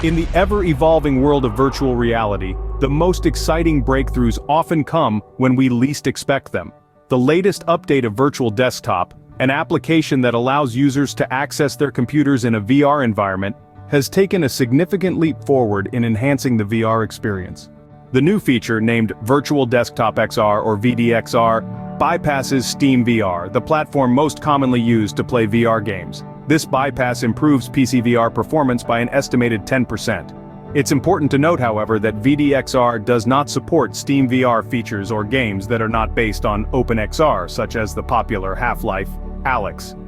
In the ever-evolving world of virtual reality, the most exciting breakthroughs often come when we least expect them. The latest update of Virtual Desktop, an application that allows users to access their computers in a VR environment, has taken a significant leap forward in enhancing the VR experience. The new feature, named VirtualDesktopXR or VDXR, bypasses SteamVR, the platform most commonly used to play VR games. This bypass improves PC VR performance by an estimated 10%. It's important to note, however, that VDXR does not support SteamVR features or games that are not based on OpenXR, such as the popular Half-Life Alyx.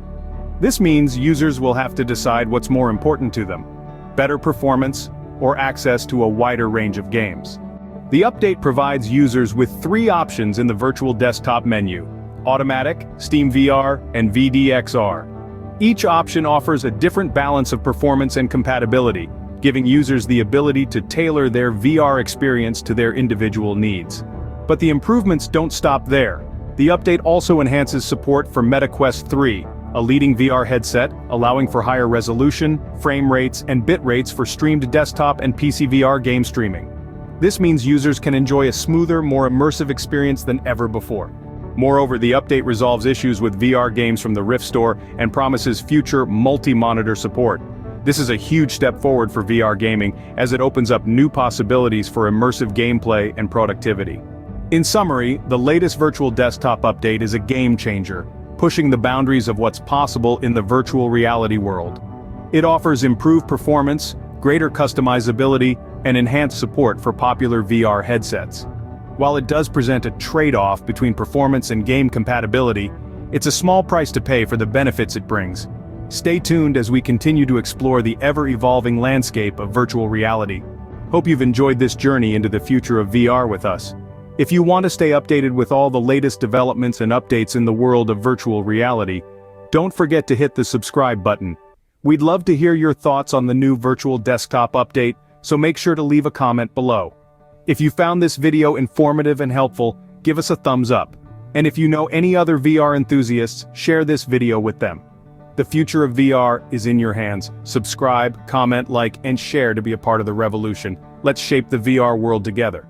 This means users will have to decide what's more important to them: better performance or access to a wider range of games. The update provides users with 3 options in the Virtual Desktop menu: Automatic, SteamVR, and VDXR. Each option offers a different balance of performance and compatibility, giving users the ability to tailor their VR experience to their individual needs. But the improvements don't stop there. The update also enhances support for MetaQuest 3, a leading VR headset, allowing for higher resolution, frame rates, and bit rates for streamed desktop and PC VR game streaming. This means users can enjoy a smoother, more immersive experience than ever before. Moreover, the update resolves issues with VR games from the Rift Store and promises future multi-monitor support. This is a huge step forward for VR gaming, as it opens up new possibilities for immersive gameplay and productivity. In summary, the latest Virtual Desktop update is a game changer, pushing the boundaries of what's possible in the virtual reality world. It offers improved performance, greater customizability, and enhanced support for popular VR headsets. While it does present a trade-off between performance and game compatibility, it's a small price to pay for the benefits it brings. Stay tuned as we continue to explore the ever-evolving landscape of virtual reality. Hope you've enjoyed this journey into the future of VR with us. If you want to stay updated with all the latest developments and updates in the world of virtual reality, don't forget to hit the subscribe button. We'd love to hear your thoughts on the new Virtual Desktop update, so make sure to leave a comment below. If you found this video informative and helpful, give us a thumbs up. And if you know any other VR enthusiasts, share this video with them. The future of VR is in your hands. Subscribe, comment, like, and share to be a part of the revolution. Let's shape the VR world together.